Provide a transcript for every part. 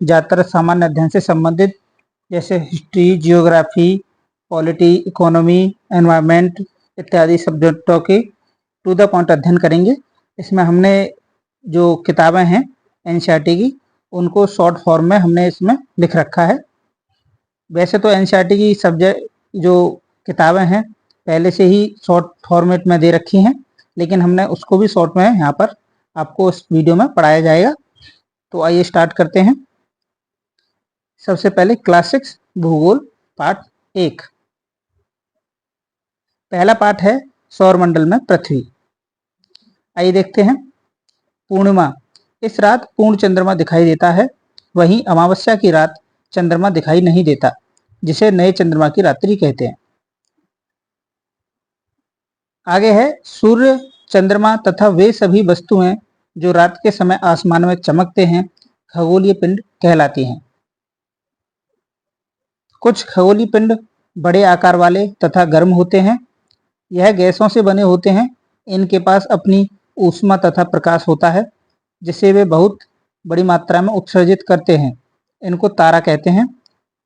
ज़्यादातर सामान्य अध्ययन से संबंधित जैसे history, geography, polity, economy, environment इत्यादि सब्जेक्टों के टू द पॉइंट अध्ययन करेंगे। इसमें हमने जो किताबें हैं एनसीईआरटी की, उनको शॉर्ट फॉर्म में हमने इसमें लिख रखा है। वैसे तो एनसीईआरटी की सब्जेक्ट जो किताबें हैं पहले से ही शॉर्ट फॉर्मेट में दे रखी हैं, लेकिन हमने उसको भी शॉर्ट में यहाँ पर आपको इस वीडियो में पढ़ाया जाएगा। तो आइए स्टार्ट करते हैं। सबसे पहले क्लास 6 भूगोल पार्ट 1। पहला पार्ट है सौरमंडल में पृथ्वी। आइए देखते हैं। पूर्णिमा, इस रात पूर्ण चंद्रमा दिखाई देता है, वहीं अमावस्या की रात चंद्रमा दिखाई नहीं देता, जिसे नए चंद्रमा की रात्रि कहते हैं। आगे है सूर्य, चंद्रमा तथा वे सभी वस्तुएं जो रात के समय आसमान में चमकते हैं खगोलीय पिंड कहलाती हैं। कुछ खगोलीय पिंड बड़े आकार वाले तथा गर्म होते हैं। यह गैसों से बने होते हैं। इनके पास अपनी ऊष्मा तथा प्रकाश होता है, जिसे वे बहुत बड़ी मात्रा में उत्सर्जित करते हैं। इनको तारा कहते हैं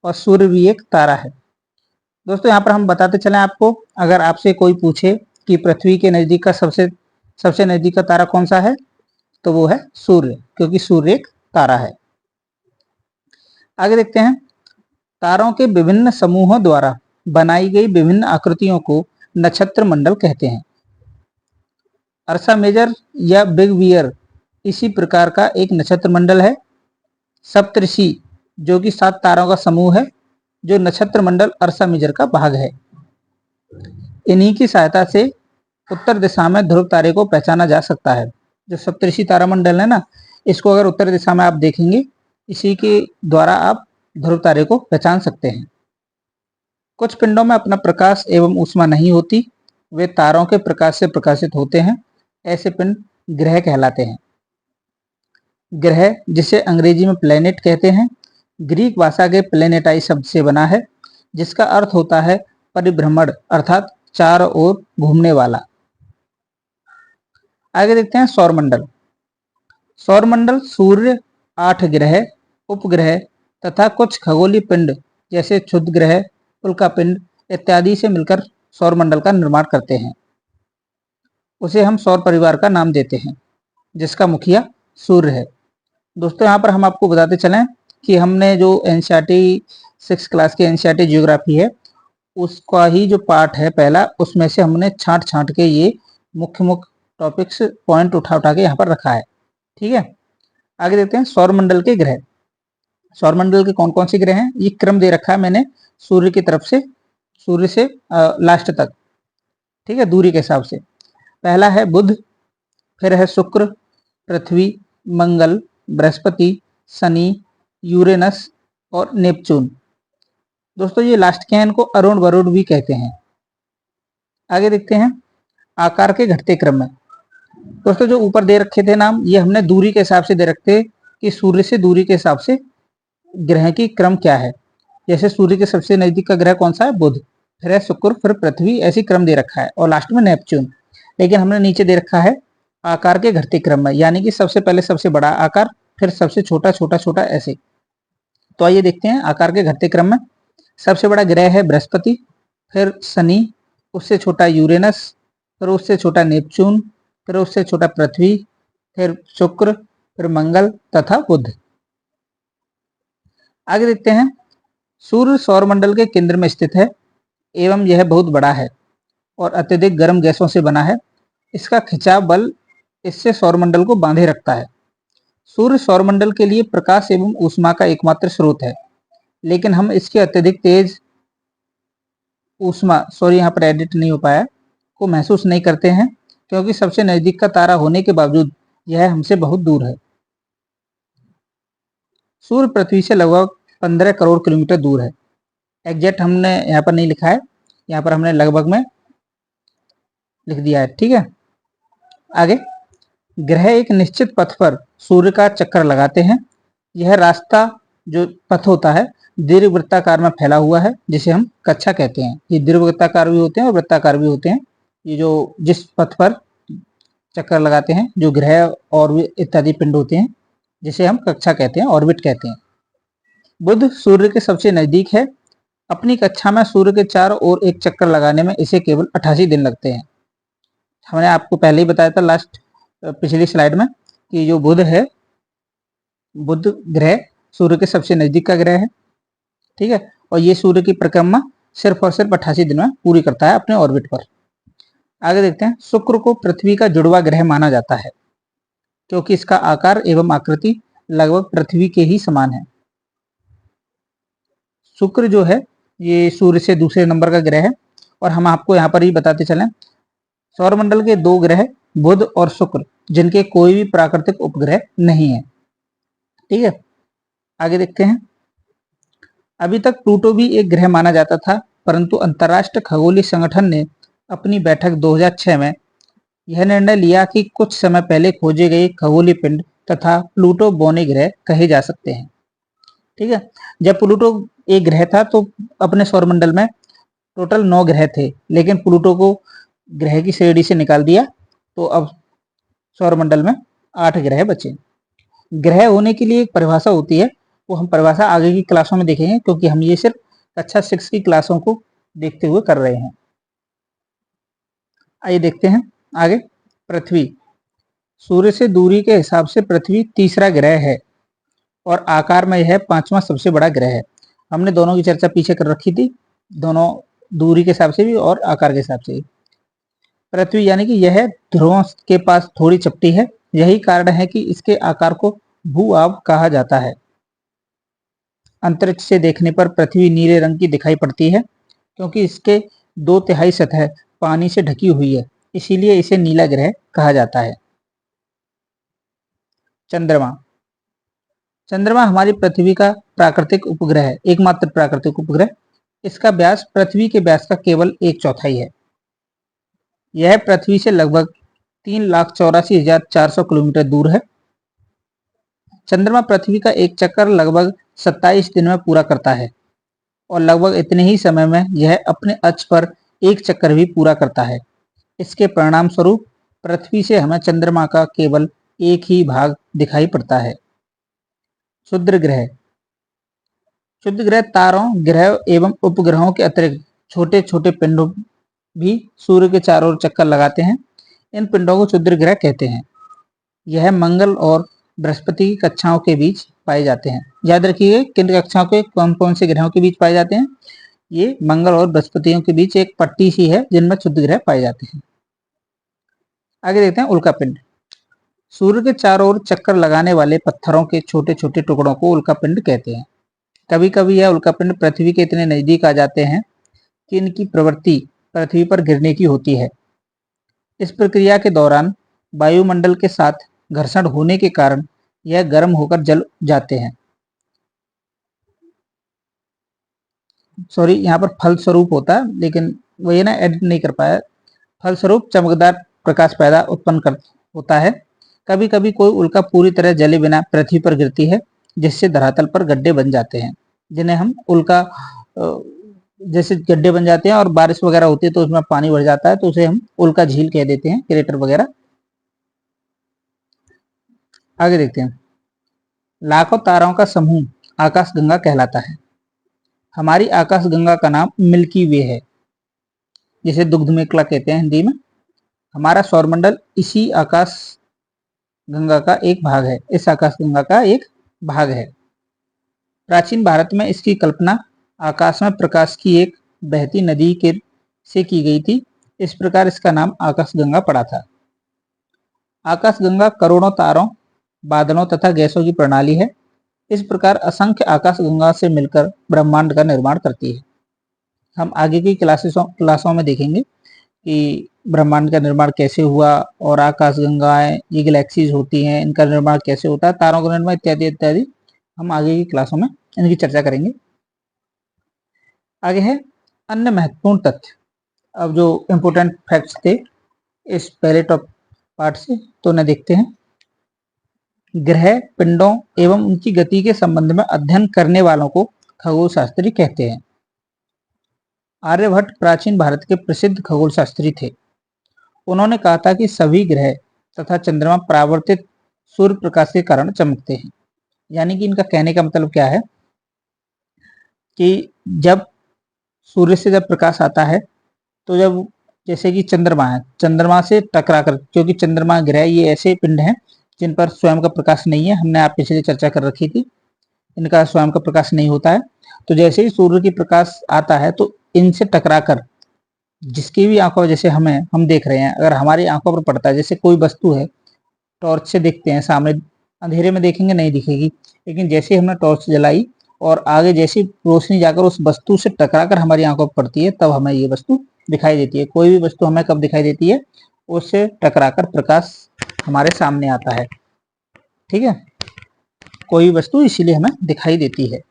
और सूर्य भी एक तारा है। दोस्तों यहाँ पर हम बताते चलें आपको, अगर आपसे कोई पूछे कि पृथ्वी के नज़दीक का सबसे नज़दीक का तारा कौन सा है, तो वो है सूर्य, क्योंकि सूर्य एक तारा है। आगे देखते हैं। तारों के विभिन्न समूहों द्वारा बनाई गई विभिन्न आकृतियों को नक्षत्र मंडल कहते हैं। अर्सा मेजर या बिग बियर इसी प्रकार का एक नक्षत्र मंडल है। सप्तऋषि जो कि 7 तारों का समूह है, जो नक्षत्र मंडल अर्सा मेजर का भाग है। इन्हीं की सहायता से उत्तर दिशा में ध्रुव तारे को पहचाना जा सकता है। जो सप्तऋषि तारामंडल है ना, इसको अगर उत्तर दिशा में आप देखेंगे, इसी के द्वारा आप ध्रुव तारे को पहचान सकते हैं। कुछ पिंडों में अपना प्रकाश एवं ऊष्मा नहीं होती, वे तारों के प्रकाश से प्रकाशित होते हैं। ऐसे पिंड ग्रह कहलाते हैं। ग्रह, जिसे अंग्रेजी में प्लेनेट कहते हैं, ग्रीक भाषा के प्लेनेटाई शब्द से बना है, जिसका अर्थ होता है परिभ्रमण, अर्थात चारों ओर घूमने वाला। आगे देखते हैं सौरमंडल। सौरमंडल सूर्य, 8 ग्रह, उपग्रह तथा कुछ खगोलीय पिंड जैसे क्षुद्र ग्रह, उल्का पिंड इत्यादि से मिलकर सौरमंडल का निर्माण करते हैं। उसे हम सौर परिवार का नाम देते हैं, जिसका मुखिया सूर्य है। दोस्तों यहाँ पर हम आपको बताते चलें कि हमने जो एनसीईआरटी 6 क्लास की एनसीईआरटी जियोग्राफी है, उसका ही जो पार्ट है पहला, उसमें से हमने छांट के ये मुख्य टॉपिक्स पॉइंट उठा के यहाँ पर रखा है। ठीक है, आगे देखते हैं सौरमंडल के ग्रह। सौरमंडल के कौन कौन से ग्रह हैं, ये क्रम दे रखा है मैंने सूर्य की तरफ से, सूर्य से लास्ट तक, ठीक है, दूरी के हिसाब से। पहला है बुध, फिर है शुक्र, पृथ्वी, मंगल, बृहस्पति, शनि, यूरेनस और नेपच्यून। दोस्तों ये लास्ट के हैं, इनको अरुण वरुण भी कहते हैं। आगे देखते हैं आकार के घटते क्रम में। दोस्तों जो ऊपर दे रखे थे नाम, ये हमने दूरी के हिसाब से दे रखे कि सूर्य से दूरी के हिसाब से ग्रह की क्रम क्या है। जैसे सूर्य के सबसे नजदीक का ग्रह कौन सा है, बुध, फिर है शुक्र, फिर पृथ्वी, ऐसी क्रम दे रखा है, और लास्ट में नेपच्यून। लेकिन हमने नीचे दे रखा है आकार के घटते क्रम में, यानी कि सबसे पहले सबसे बड़ा आकार, फिर सबसे छोटा छोटा छोटा, ऐसे। तो आइए देखते हैं आकार के घटते क्रम में। सबसे बड़ा ग्रह है बृहस्पति, फिर शनि, उससे छोटा यूरेनस, फिर उससे छोटा नेपच्यून, फिर उससे छोटा पृथ्वी, फिर शुक्र, फिर मंगल तथा बुध। आगे देखते हैं सूर्य सौरमंडल के केंद्र में स्थित है एवं यह बहुत बड़ा है और अत्यधिक गर्म गैसों से बना है। इसका खिंचाव बल इससे सौरमंडल को बांधे रखता है। सूर्य सौरमंडल के लिए प्रकाश एवं ऊष्मा का एकमात्र स्रोत है, लेकिन हम इसके अत्यधिक तेज ऊष्मा, सॉरी यहाँ पर एडिट नहीं हो पाया, को महसूस नहीं करते हैं, क्योंकि सबसे नजदीक का तारा होने के बावजूद यह हमसे बहुत दूर है। सूर्य पृथ्वी से लगभग 15 करोड़ किलोमीटर दूर है। एग्जैक्ट हमने यहाँ पर नहीं लिखा है, यहाँ पर हमने लगभग में लिख दिया है। ठीक है, आगे ग्रह एक निश्चित पथ पर सूर्य का चक्कर लगाते हैं। यह रास्ता, जो पथ होता है, दीर्घवृत्ताकार में फैला हुआ है, जिसे हम कक्षा कहते हैं। ये दीर्घवृत्ताकार भी होते हैं और वृत्ताकार भी होते हैं। ये जो जिस पथ पर चक्कर लगाते हैं, जो ग्रह और इत्यादि पिंड होते हैं, जिसे हम कक्षा कहते हैं, ऑर्बिट कहते हैं। बुध सूर्य के सबसे नजदीक है। अपनी कक्षा में सूर्य के चारों ओर एक चक्कर लगाने में इसे केवल 88 दिन लगते हैं। हमने आपको पहले ही बताया था लास्ट पिछली स्लाइड में कि जो बुध है, बुध ग्रह सूर्य के सबसे नजदीक का ग्रह है, ठीक है, और ये सूर्य की परिक्रमा सिर्फ और सिर्फ 88 दिन में पूरी करता है अपने ऑर्बिट पर। आगे देखते हैं, शुक्र को पृथ्वी का जुड़वा ग्रह माना जाता है क्योंकि इसका आकार एवं आकृति लगभग पृथ्वी के ही समान है। शुक्र जो है ये सूर्य से दूसरे नंबर का ग्रह है, और हम आपको यहाँ पर ही बताते चलें, सौरमंडल के दो ग्रह बुध और शुक्र जिनके कोई भी प्राकृतिक उपग्रह नहीं है। ठीक है, आगे देखते हैं। अभी तक प्लूटो भी एक ग्रह माना जाता था, परंतु अंतर्राष्ट्रीय खगोलीय संगठन ने अपनी बैठक 2006 में यह निर्णय लिया कि कुछ समय पहले खोजे गए खगोलीय पिंड तथा प्लूटो बौने ग्रह कहे जा सकते हैं। ठीक है, जब प्लूटो एक ग्रह था तो अपने सौरमंडल में टोटल 9 ग्रह थे, लेकिन प्लूटो को ग्रह की श्रेणी से निकाल दिया तो अब सौरमंडल में 8 ग्रह बचे। ग्रह होने के लिए एक परिभाषा होती है, वो हम परिभाषा आगे की क्लासों में देखेंगे क्योंकि हम ये सिर्फ कक्षा 6 की क्लासों को देखते हुए कर रहे हैं। आइए देखते हैं आगे। पृथ्वी सूर्य से दूरी के हिसाब से पृथ्वी तीसरा ग्रह है और आकार में यह 5वां सबसे बड़ा ग्रह है। हमने दोनों की चर्चा पीछे कर रखी थी, दोनों दूरी के हिसाब से भी और आकार के हिसाब से भी। पृथ्वी यानी कि यह ध्रुवों के पास थोड़ी चपटी है, यही कारण है कि इसके आकार को भू-आभ कहा जाता है। अंतरिक्ष से देखने पर पृथ्वी नीले रंग की दिखाई पड़ती है क्योंकि इसके 2/3 सतह पानी से ढकी हुई है, इसीलिए इसे नीला ग्रह कहा जाता है। चंद्रमा चंद्रमा हमारी पृथ्वी का प्राकृतिक उपग्रह है, एकमात्र प्राकृतिक उपग्रह। इसका व्यास पृथ्वी के व्यास का केवल 1/4 है। यह पृथ्वी से लगभग 3,84,400 किलोमीटर दूर है। चंद्रमा पृथ्वी का एक चक्कर लगभग 27 दिन में पूरा करता है और लगभग इतने ही समय में यह अपने अक्ष पर एक चक्कर भी पूरा करता है। इसके परिणाम स्वरूप पृथ्वी से हमें चंद्रमा का केवल एक ही भाग दिखाई पड़ता है। क्षुद्र ग्रह क्षुद्र ग्रह तारों, ग्रह एवं उपग्रहों के अतिरिक्त छोटे छोटे पिंडों भी सूर्य के चारों ओर चक्कर लगाते हैं। इन पिंडों को क्षुद्र ग्रह कहते हैं। यह मंगल और बृहस्पति की कक्षाओं के बीच पाए जाते हैं। याद रखिए किन कक्षाओं के कौन कौन से ग्रहों के बीच पाए जाते हैं। ये मंगल और बृहस्पतियों के बीच एक पट्टी सी है जिनमें क्षुद्र ग्रह पाए जाते हैं। आगे देखते हैं उल्का पिंड। सूर्य के चारों ओर चक्कर लगाने वाले पत्थरों के छोटे छोटे टुकड़ों को उल्का पिंड कहते हैं। कभी कभी यह उल्का पिंड पृथ्वी के इतने नजदीक आ जाते हैं कि इनकी प्रवृत्ति पृथ्वी पर गिरने की होती है। इस प्रक्रिया के दौरान वायुमंडल के साथ घर्षण होने के कारण यह गर्म होकर जल जाते हैं। सॉरी, यहाँ पर फलस्वरूप होता है, लेकिन वो ये ना एडिट नहीं कर पाया। फलस्वरूप चमकदार प्रकाश पैदा उत्पन्न कर होता है। कभी कभी कोई उल्का पूरी तरह जले बिना पृथ्वी पर गिरती है, जिससे धरातल पर गड्ढे बन जाते हैं, जिन्हें हम उल्का जैसे गड्ढे बन जाते हैं और बारिश वगैरह होती है तो उसमें पानी भर जाता है, तो उसे हम उल्का झील कह देते हैं, क्रेटर वगैरह। आगे देखते हैं। लाखों तारों का समूह आकाशगंगा कहलाता है। हमारी आकाशगंगा का नाम मिल्की वे है, जिसे दुग्ध मेखला कहते हैं हिंदी में। हमारा सौरमंडल इसी आकाश गंगा का एक भाग है, इस आकाशगंगा का एक भाग है। प्राचीन भारत में इसकी कल्पना आकाश में प्रकाश की एक बहती नदी के से की गई थी। इस प्रकार इसका नाम आकाशगंगा पड़ा था। आकाशगंगा करोड़ों तारों, बादलों तथा गैसों की प्रणाली है। इस प्रकार असंख्य आकाशगंगा से मिलकर ब्रह्मांड का निर्माण करती है। हम आगे की क्लासों में देखेंगे कि ब्रह्मांड का निर्माण कैसे हुआ और आकाशगंगाएं, ये गैलेक्सीज होती हैं, इनका निर्माण कैसे होता है, तारों का निर्माण इत्यादि इत्यादि हम आगे की क्लासों में इनकी चर्चा करेंगे। आगे है अन्य महत्वपूर्ण तथ्य। अब जो इम्पोर्टेंट फैक्ट्स थे इस पहले टॉप पार्ट से, तो उन्हें देखते हैं। ग्रह, पिंडों एवं उनकी गति के संबंध में अध्ययन करने वालों को खगोल शास्त्री कहते हैं। आर्यभट्ट प्राचीन भारत के प्रसिद्ध खगोल शास्त्री थे। उन्होंने कहा था कि सभी ग्रह तथा चंद्रमा परावर्तित सूर्य प्रकाश के कारण चमकते हैं। यानी कि इनका कहने का मतलब क्या है कि जब सूर्य से जब प्रकाश आता है तो जब जैसे कि चंद्रमा है, चंद्रमा से टकराकर, क्योंकि चंद्रमा ग्रह ये ऐसे पिंड हैं जिन पर स्वयं का प्रकाश नहीं है, हमने आप पिछले चर्चा कर रखी थी, इनका स्वयं का प्रकाश नहीं होता है। तो जैसे ही सूर्य की प्रकाश आता है तो इनसे टकराकर जिसकी भी आंखों, जैसे हम देख रहे हैं, अगर हमारी आंखों पर पड़ता है, जैसे कोई वस्तु है, टॉर्च से देखते हैं सामने, अंधेरे में देखेंगे नहीं दिखेगी, लेकिन जैसे ही हमने टॉर्च जलाई और आगे जैसी रोशनी जाकर उस वस्तु से टकराकर हमारी आंखों पर पड़ती है, तब हमें ये वस्तु दिखाई देती है। कोई भी वस्तु हमें कब दिखाई देती है? उससे टकराकर प्रकाश हमारे सामने आता है। ठीक है, कोई वस्तु इसीलिए हमें दिखाई देती है।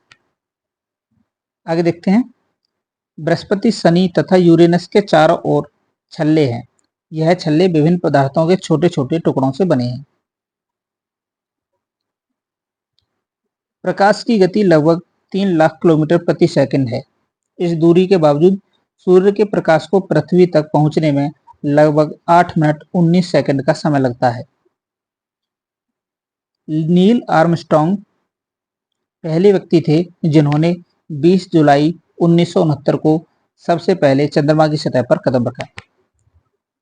आगे देखते हैं। बृहस्पति, शनि तथा यूरेनस के चारों ओर छल्ले हैं। यह छल्ले विभिन्न पदार्थों के छोटे छोटे टुकड़ों से बने हैं। प्रकाश की गति लगभग 3 लाख किलोमीटर प्रति सेकंड है। इस दूरी के बावजूद सूर्य के प्रकाश को पृथ्वी तक पहुंचने में लगभग 8 मिनट 19 सेकंड का समय लगता है। नील आर्मस्ट्रॉन्ग पहले व्यक्ति थे जिन्होंने 20 जुलाई 1969 को सबसे पहले चंद्रमा की सतह पर कदम रखा।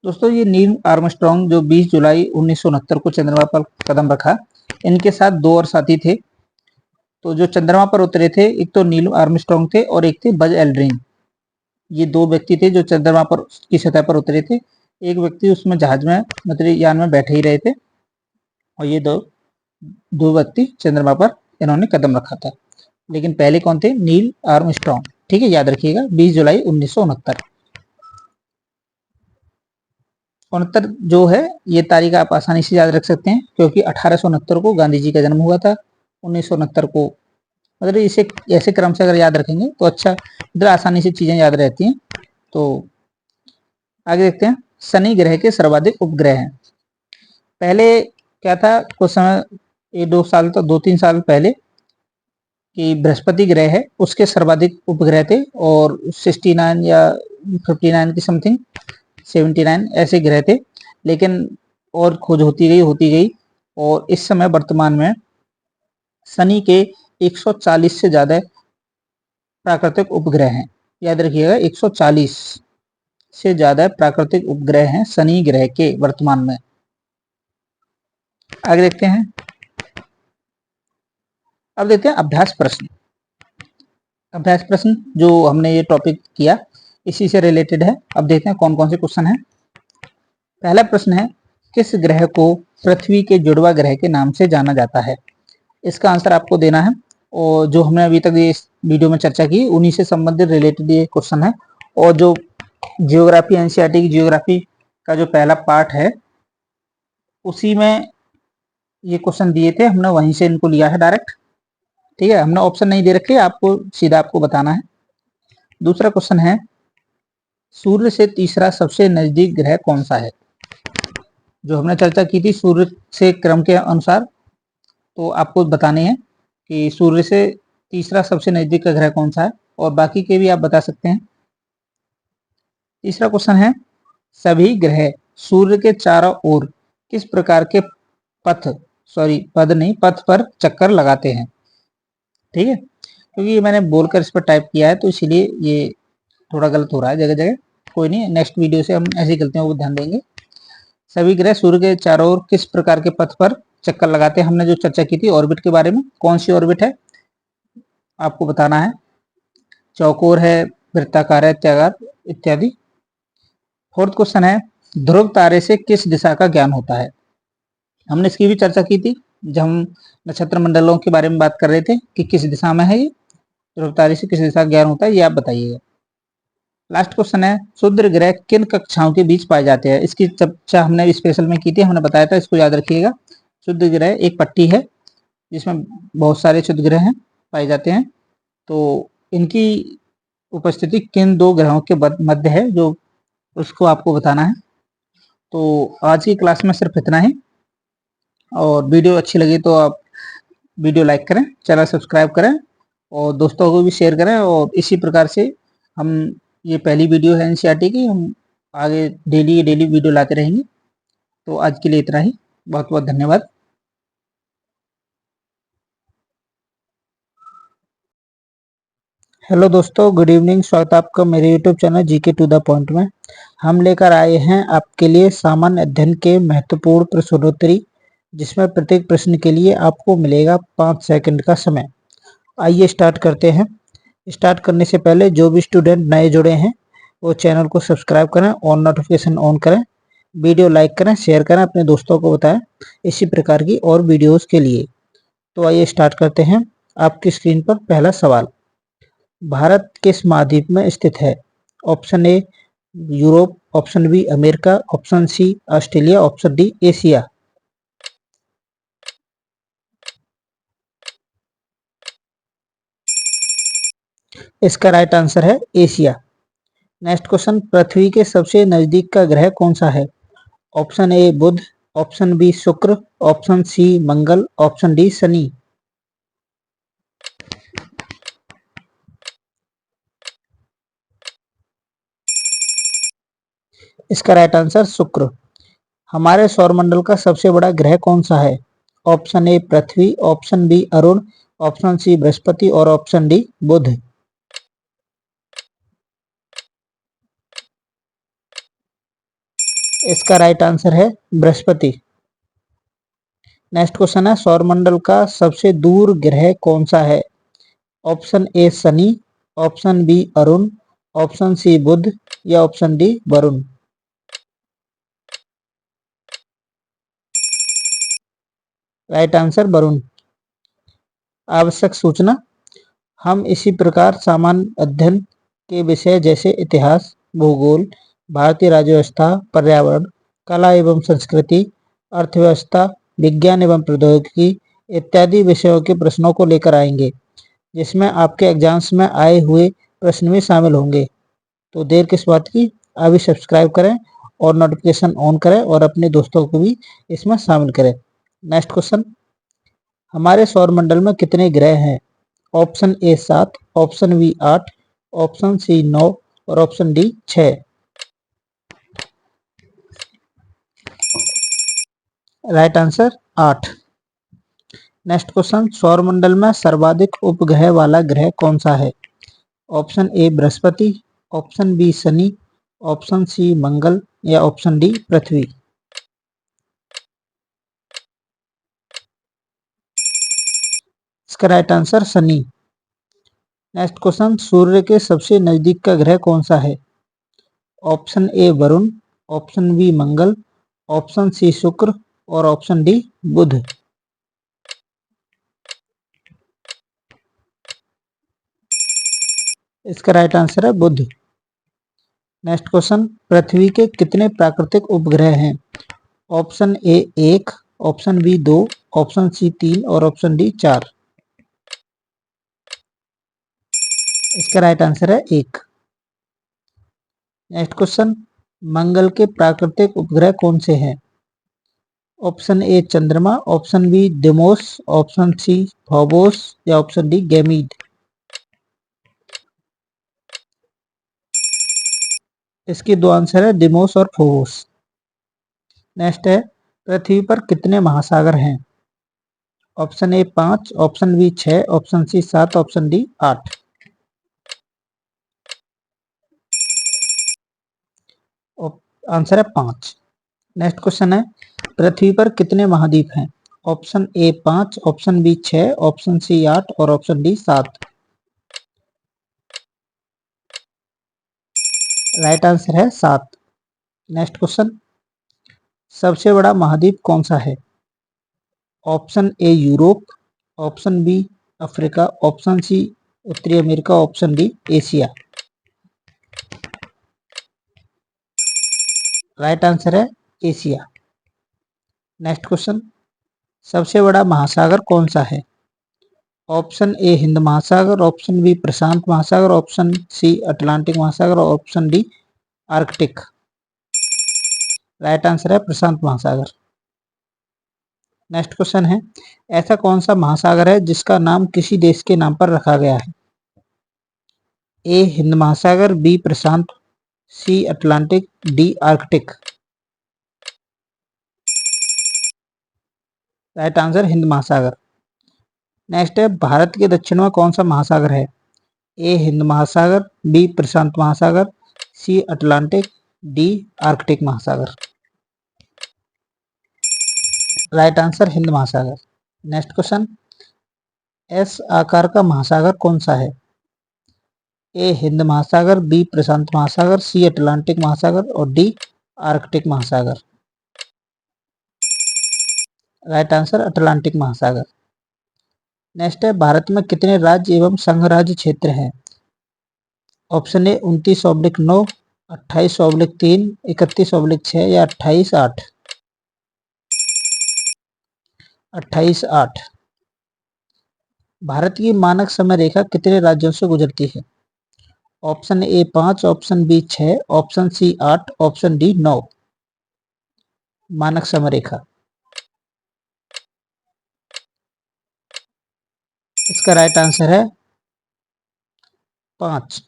दोस्तों, ये नील आर्मस्ट्रॉन्ग जो 20 जुलाई 1969 को चंद्रमा पर कदम रखा, इनके साथ 2 और साथी थे। तो जो चंद्रमा पर उतरे थे, एक तो नील आर्मस्ट्रॉन्ग थे और एक थे बज एल्ड्रिन। ये 2 व्यक्ति थे जो चंद्रमा पर की सतह पर उतरे थे। एक व्यक्ति उसमें जहाज में, मतलब यान में बैठे ही रहे थे, और ये दो व्यक्ति चंद्रमा पर इन्होंने कदम रखा था। लेकिन पहले कौन थे? Neil Armstrong. ठीक है, याद रखिएगा, 20 जुलाई 1969। 69 जो है, ये तारीख आप आसानी से याद रख सकते हैं, क्योंकि 1869 को गांधी जी का जन्म हुआ था। 1969 को, मतलब इसे ऐसे क्रम से अगर याद रखेंगे तो अच्छा, मतलब आसानी से चीजें याद रहती हैं। तो आगे देखते हैं। शनि ग्रह के सर्वाधिक उपग्रह हैं। पहले क्या था, कुछ समय, ये 2-3 साल पहले, कि बृहस्पति ग्रह है उसके सर्वाधिक उपग्रह थे, और 69 या 59 की समथिंग, 79 ऐसे ग्रह थे। लेकिन और खोज होती गई, और इस समय वर्तमान में शनि के 140 से ज्यादा प्राकृतिक उपग्रह हैं। याद रखिएगा, 140 से ज्यादा प्राकृतिक उपग्रह हैं शनि ग्रह के वर्तमान में। आगे देखते हैं। अब देखते हैं अभ्यास प्रश्न। अभ्यास प्रश्न जो हमने ये टॉपिक किया, इसी से रिलेटेड है। अब देखते हैं कौन कौन से क्वेश्चन हैं। पहला प्रश्न है, किस ग्रह को पृथ्वी के जुड़वा ग्रह के नाम से जाना जाता है? इसका आंसर आपको देना है, और जो हमने अभी तक इस वीडियो में चर्चा की, उन्हीं से संबंधित रिलेटेड ये क्वेश्चन है। और जो जियोग्राफी, एनसीईआरटी की जियोग्राफी का जो पहला पार्ट है, उसी में ये क्वेश्चन दिए थे, हमने वहीं से इनको लिया है डायरेक्ट। ठीक है, हमने ऑप्शन नहीं दे रखे, आपको सीधा आपको बताना है। दूसरा क्वेश्चन है, सूर्य से तीसरा सबसे नजदीक ग्रह कौन सा है? जो हमने चर्चा की थी सूर्य से क्रम के अनुसार, तो आपको बताने हैं कि सूर्य से तीसरा सबसे नजदीक का ग्रह कौन सा है, और बाकी के भी आप बता सकते हैं। तीसरा क्वेश्चन है, सभी ग्रह सूर्य के चारों ओर किस प्रकार के पथ पर चक्कर लगाते हैं? ठीक है, क्योंकि ये मैंने बोलकर इस पर टाइप किया है, तो इसीलिए ये थोड़ा गलत हो रहा है जगह जगह। कोई नहीं, नेक्स्ट वीडियो से हम ऐसी गलतियों को ध्यान देंगे। सभी ग्रह सूर्य के चारों ओर किस प्रकार के पथ पर चक्कर लगाते हैं, हमने जो चर्चा की थी ऑर्बिट के बारे में। कौन सी ऑर्बिट है आपको बताना है, चौकोर है, वृत्ताकार है, इत्यादि। फोर्थ क्वेश्चन है, ध्रुव तारे से किस दिशा का ज्ञान होता है? हमने इसकी भी चर्चा की थी जब हम नक्षत्र मंडलों के बारे में बात कर रहे थे कि किस दिशा में है ये, ध्रुव तारे से किस दिशा का ज्ञान होता है, ये आप बताइएगा। लास्ट क्वेश्चन है, क्षुद्र ग्रह किन कक्षाओं के बीच पाए जाते हैं? इसकी चर्चा हमने स्पेशल में की थी, हमने बताया था, इसको याद रखिएगा। क्षुद्र ग्रह एक पट्टी है जिसमें बहुत सारे क्षुद्र ग्रह हैं, पाए जाते हैं। तो इनकी उपस्थिति किन 2 ग्रहों के मध्य है, जो उसको आपको बताना है। तो आज की क्लास में सिर्फ इतना ही, और वीडियो अच्छी लगी तो आप वीडियो लाइक करें, चैनल सब्सक्राइब करें, और दोस्तों को भी शेयर करें। और इसी प्रकार से हम, ये पहली वीडियो है एनसीईआरटी की, हम आगे डेली वीडियो लाते रहेंगे। तो आज के लिए इतना ही, बहुत बहुत धन्यवाद। हेलो दोस्तों, गुड इवनिंग। स्वागत है आपका मेरे YouTube channel GK to the point में। हम लेकर आए हैं आपके लिए सामान्य अध्ययन के महत्वपूर्ण प्रश्नोत्तरी, जिसमें प्रत्येक प्रश्न के लिए आपको मिलेगा 5 सेकंड का समय। आइए स्टार्ट करते हैं। स्टार्ट करने से पहले जो भी स्टूडेंट नए जुड़े हैं वो चैनल को सब्सक्राइब करें और नोटिफिकेशन ऑन करें। वीडियो लाइक करें, शेयर करें, अपने दोस्तों को बताएं इसी प्रकार की और वीडियोज़ के लिए। तो आइए स्टार्ट करते हैं। आपकी स्क्रीन पर पहला सवाल, भारत किस महाद्वीप में स्थित है? Option A Europe, option B America, option C Australia, option D Asia. इसका राइट आंसर है एशिया। नेक्स्ट क्वेश्चन, पृथ्वी के सबसे नजदीक का ग्रह कौन सा है? ऑप्शन ए बुध, ऑप्शन बी शुक्र, ऑप्शन सी मंगल, ऑप्शन डी शनि। इसका राइट आंसर शुक्र। हमारे सौरमंडल का सबसे बड़ा ग्रह कौन सा है? ऑप्शन ए पृथ्वी, option B Arun, option C बृहस्पति और ऑप्शन डी बुध। इसका राइट आंसर है बृहस्पति। नेक्स्ट क्वेश्चन है, सौरमंडल का सबसे दूर ग्रह कौन सा है? Option A Shani, option B Arun, option C Budh या option D Varun. Right answer Varun. आवश्यक सूचना, हम इसी प्रकार सामान्य अध्ययन के विषय जैसे इतिहास, भूगोल, भारतीय राज्य व्यवस्था, पर्यावरण, कला एवं संस्कृति, अर्थव्यवस्था, विज्ञान एवं प्रौद्योगिकी इत्यादि विषयों के प्रश्नों को लेकर आएंगे, जिसमें आपके एग्जाम्स में आए हुए प्रश्न भी शामिल होंगे। तो देर किस बात की, अभी सब्सक्राइब करें और नोटिफिकेशन ऑन करें और अपने दोस्तों को भी इसमें शामिल करें। नेक्स्ट क्वेश्चन, हमारे सौरमंडल में कितने ग्रह हैं? Option A 7, option B 8, option C 9 और option D 6। Right answer 8। Next question, सौरमंडल में सर्वाधिक उपग्रह वाला ग्रह कौन सा है? Option A Brihaspati, option B Shani, option C Mangal या ऑप्शन डी पृथ्वी। इसका right answer Shani. Next question, सूर्य के सबसे नजदीक का ग्रह कौन सा है? Option A Varun, option B Mangal, option C Shukra और ऑप्शन डी बुध। इसका राइट आंसर है बुध। नेक्स्ट क्वेश्चन, पृथ्वी के कितने प्राकृतिक उपग्रह हैं? Option A 1, option B 2, option C 3 और ऑप्शन डी 4। इसका राइट आंसर है 1। नेक्स्ट क्वेश्चन, मंगल के प्राकृतिक उपग्रह कौन से हैं? ऑप्शन ए चंद्रमा, option B Deimos, option C Phobos या ऑप्शन डी गैमीड। इसके दो आंसर है, डिमोस और फोबोस। नेक्स्ट है, पृथ्वी पर कितने महासागर हैं? Option A 5, option B 6, option C 7, option D 8। Answer है 5। नेक्स्ट क्वेश्चन है, पृथ्वी पर कितने महाद्वीप हैं? Option A 5, option B 6, option C 8 और ऑप्शन डी 7। राइट आंसर है 7। नेक्स्ट क्वेश्चन, सबसे बड़ा महाद्वीप कौन सा है? Option A Europe, option B Africa, option C उत्तरी America, option D Asia. Right answer है एशिया। नेक्स्ट क्वेश्चन, सबसे बड़ा महासागर कौन सा है? ऑप्शन ए हिंद महासागर, ऑप्शन बी प्रशांत महासागर, ऑप्शन सी अटलांटिक महासागर और option D Arctic. Right answer है प्रशांत महासागर। नेक्स्ट क्वेश्चन है, ऐसा कौन सा महासागर है जिसका नाम किसी देश के नाम पर रखा गया है? ए हिंद महासागर, बी प्रशांत, C Atlantic, D Arctic. Right answer Hind महासागर। नेक्स्ट है, भारत के दक्षिण में कौन सा महासागर है? ए हिंद महासागर, बी प्रशांत महासागर, सी अटलांटिक, डी आर्कटिक महासागर। राइट आंसर हिंद महासागर। नेक्स्ट क्वेश्चन, एस आकार का महासागर कौन सा है? ए हिंद महासागर, बी प्रशांत महासागर, सी अटलांटिक महासागर और डी आर्कटिक महासागर। राइट आंसर अटलांटिक महासागर। नेक्स्ट है, भारत में कितने राज्य एवं संघ राज्य क्षेत्र हैं? ऑप्शन ए 29/9, 28/3, 31/6 या 28/8। 28/8। भारत की मानक समय रेखा कितने राज्यों से गुजरती है? Option A 5, option B 6, option C 8, option D 9। मानक समय रेखा, इसका राइट आंसर है 5।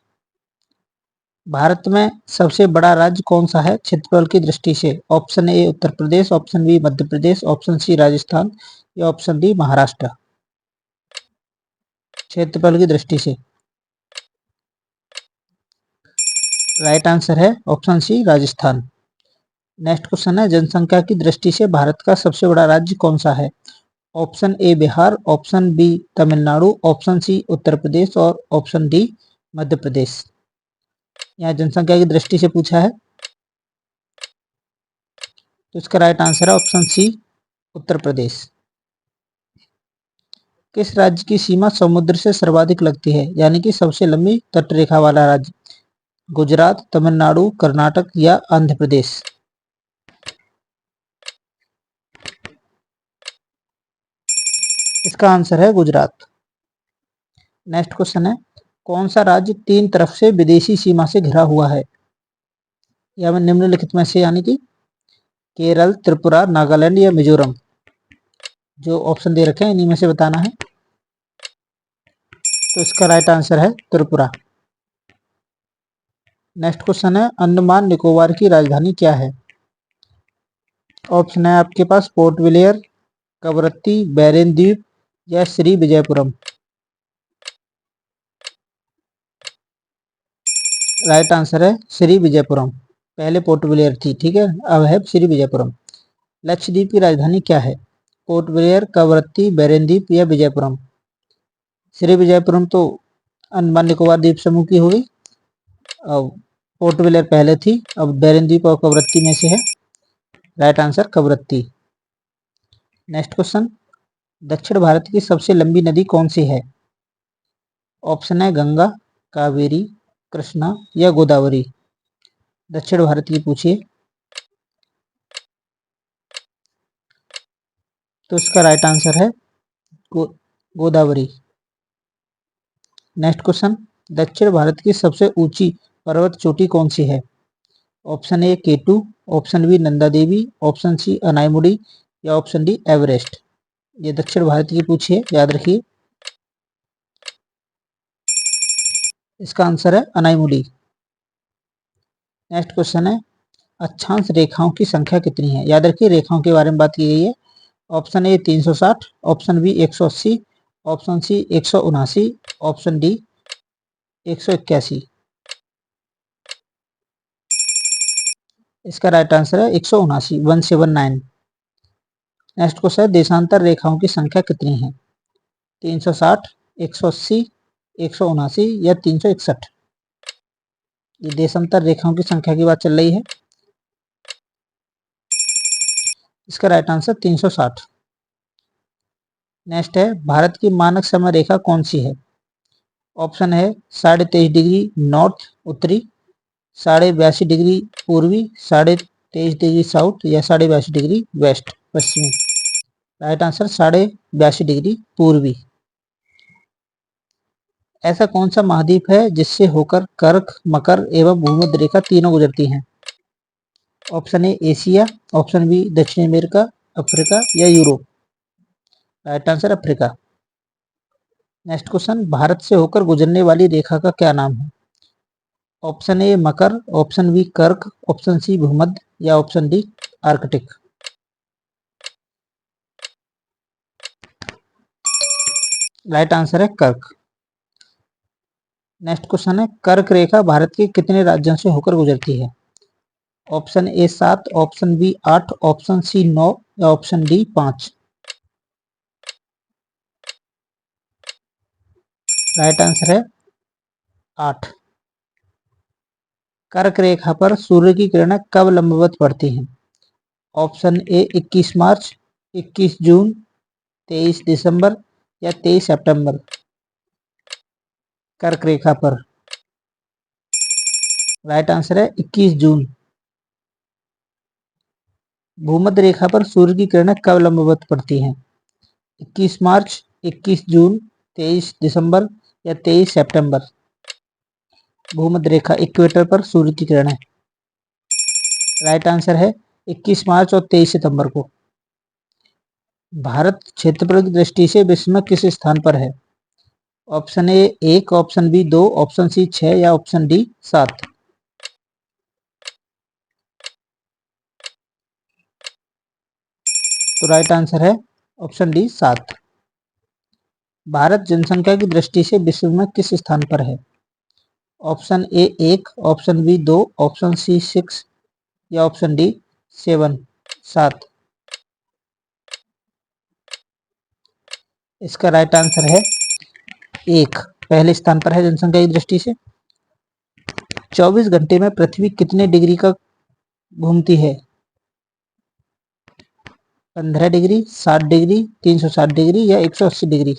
भारत में सबसे बड़ा राज्य कौन सा है क्षेत्रफल की दृष्टि से? Option A Uttar Pradesh, option B Madhya Pradesh, option C Rajasthan या ऑप्शन डी महाराष्ट्र। क्षेत्रफल की दृष्टि से राइट आंसर है option C Rajasthan. Next question है, जनसंख्या की दृष्टि से भारत का सबसे बड़ा राज्य कौन सा है? Option A Bihar, option B Tamil Nadu, option C Uttar Pradesh और ऑप्शन डी मध्य प्रदेश। यहाँ जनसंख्या की दृष्टि से पूछा है, तो इसका राइट आंसर है ऑप्शन सी उत्तर प्रदेश। किस राज्य की सीमा समुद्र से सर्वाधिक लगती है, यानी कि सबसे लंबी तटरेखा वाला राज्य? गुजरात, तमिलनाडु, कर्नाटक या आंध्र प्रदेश। इसका आंसर है गुजरात। नेक्स्ट क्वेश्चन है, कौन सा राज्य 3 तरफ से विदेशी सीमा से घिरा हुआ है? या मैं निम्नलिखित में से, यानी कि केरल, त्रिपुरा, नागालैंड या मिजोरम। जो ऑप्शन दे रखे हैं इन्हीं में से बताना है। तो इसका राइट आंसर है त्रिपुरा। नेक्स्ट क्वेश्चन है, अंडमान निकोबार की राजधानी क्या है? ऑप्शन है आपके पास पोर्ट ब्लेयर, कवरत्ती, बैरेन द्वीप या श्री विजयपुरम। राइट आंसर है श्री विजयपुरम। पहले पोर्ट ब्लेयर थी, ठीक है, अब है श्री विजयपुरम। लक्षद्वीप की राजधानी क्या है? पोर्ट ब्लेयर, कवरत्ती, बैरेन द्वीप या विजयपुरम। श्री विजयपुरम तो अंडमान निकोबार द्वीप समूह की हो गई। अब पोर्ट ब्लेयर पहले थी, अब बैरेन द्वीप और कवरत्ती में से है। Right answer Kavaratti. Next question, दक्षिण भारत की सबसे लंबी नदी कौन सी है? ऑप्शन है गंगा, कावेरी, कृष्णा या गोदावरी। दक्षिण भारत की पूछिए, तो इसका राइट आंसर है गोदावरी। नेक्स्ट क्वेश्चन, दक्षिण भारत की सबसे ऊंची पर्वत चोटी कौन सी है? Option A K two, option B Nanda Devi, option C Anaimudi या ऑप्शन डी एवरेस्ट। ये दक्षिण भारत की पूछिए, याद रखिए। इसका आंसर है अनाईमुड़ी। नेक्स्ट क्वेश्चन है, अक्षांश रेखाओं की संख्या कितनी है? याद रखिए रेखाओं के बारे में बात की गई है। Option A 360, option B 180, option C 179, option D 181। इसका राइट आंसर है 179, 179। नेक्स्ट क्वेश्चन है, देशांतर रेखाओं की संख्या कितनी है? 360, 180, 179 या 361। ये देशांतर रेखाओं की संख्या की बात चल रही है। इसका राइट आंसर 360। नेक्स्ट है, भारत की मानक समय रेखा कौन सी है? ऑप्शन है 23.5 नॉर्थ उत्तरी, 82.5 पूर्वी, 23.5 साउथ या 82.5 वेस्ट पश्चिमी। राइट आंसर 82.5 पूर्वी। ऐसा कौन सा महाद्वीप है जिससे होकर कर्क, मकर एवं भूमध्य रेखा तीनों गुजरती हैं? Option A Asia, option B दक्षिण अमेरिका, अफ्रीका या Europe. Right answer Africa. Next question, Bharat से होकर गुजरने वाली रेखा का क्या नाम है? ऑप्शन ए मकर, ऑप्शन बी कर्क, ऑप्शन सी भूमध्य या option D Arctic. Right answer है कर्क। नेक्स्ट क्वेश्चन है, कर्क रेखा भारत के कितने राज्यों से होकर गुजरती है? Option A 7, option B 8, option C 9 या ऑप्शन डी 5। राइट आंसर है 8। कर्क रेखा पर सूर्य की किरणें कब लंबवत पड़ती हैं? ऑप्शन ए 21 मार्च, 21 जून, 23 दिसंबर या 23 सितंबर। कर्क रेखा पर राइट आंसर है 21 जून। भूमध्य रेखा पर सूर्य की किरणें कब लंबवत पड़ती हैं? 21 मार्च, 21 जून, 23 दिसंबर या 23 सितंबर। भूमध्य रेखा इक्वेटर पर सूर्य की किरणें। राइट आंसर है 21 मार्च और 23 सितंबर को। भारत क्षेत्रफल की दृष्टि से विश्व में किस स्थान पर है? Option A 1, option B 2, option C 6 या ऑप्शन डी 7। तो राइट आंसर है ऑप्शन डी 7। भारत जनसंख्या की दृष्टि से विश्व में किस स्थान पर है? Option A 1, option B 2, option C 6 या ऑप्शन डी 7। इसका राइट आंसर है 1, पहले स्थान पर है जनसंख्या की दृष्टि से। 24 घंटे में पृथ्वी कितने डिग्री का घूमती है? 15 डिग्री, 60 डिग्री, 360 डिग्री या 180 डिग्री।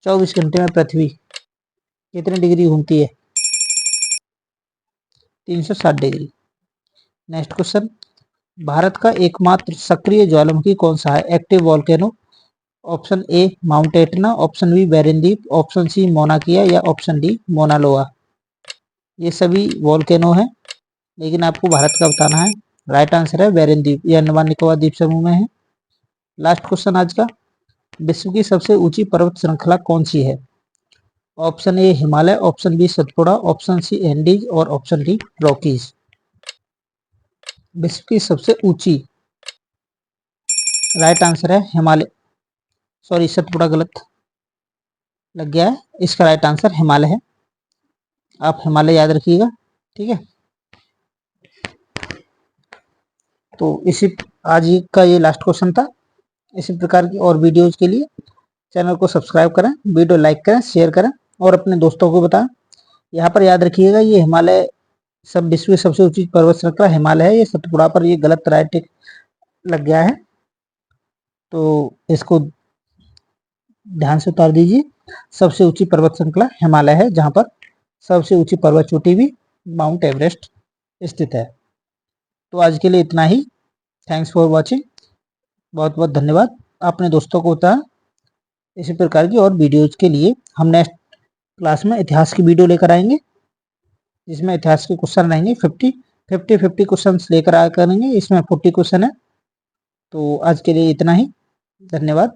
24 घंटे में पृथ्वी कितने डिग्री घूमती है? 360 डिग्री। नेक्स्ट क्वेश्चन, भारत का एकमात्र सक्रिय ज्वालामुखी कौन सा है? Active volcano. Option A Mount Etna, option B बेरेनदीप, ऑप्शन सी मोना किया या ऑप्शन डी मोना लोआ। ये सभी वॉल्केनो है, लेकिन आपको भारत का बताना है। राइट आंसर है बेरेनदीप, ये अंडमान निकोबार द्वीप समूह में है। लास्ट क्वेश्चन आज का, विश्व की सबसे ऊंची पर्वत श्रृंखला कौन सी है? Option A Himalaya, option B Satpura, option C Andes और ऑप्शन डी रॉकीज। विश्व की सबसे ऊंची, राइट आंसर है हिमालय, सॉरी सतपुड़ा गलत लग गया है, इसका राइट आंसर हिमालय है। आप हिमालय याद रखिएगा, ठीक है। तो इसी आज का ये लास्ट क्वेश्चन था। इसी प्रकार की और वीडियोज के लिए चैनल को सब्सक्राइब करें, वीडियो लाइक करें, शेयर करें और अपने दोस्तों को बताएं। यहाँ पर याद रखिएगा, ये हिमालय सब विश्व की सबसे ऊंची पर्वत श्रृंखला हिमालय है। ये सतपुड़ा पर ये गलत राइट लग गया है, तो इसको ध्यान से उतार दीजिए। सबसे ऊंची पर्वत श्रृंखला हिमालय है, जहां पर सबसे ऊंची पर्वत चोटी भी माउंट एवरेस्ट स्थित है। तो आज के लिए इतना ही। थैंक्स फॉर वॉचिंग, बहुत बहुत धन्यवाद। अपने दोस्तों को बताएं। इसी प्रकार की और वीडियोज के लिए हम नेक्स्ट क्लास में इतिहास की वीडियो लेकर आएंगे, जिसमें इतिहास के क्वेश्चन रहेंगे 50 क्वेश्चन लेकर आया करेंगे। इसमें 40 क्वेश्चन है। तो आज के लिए इतना ही, धन्यवाद।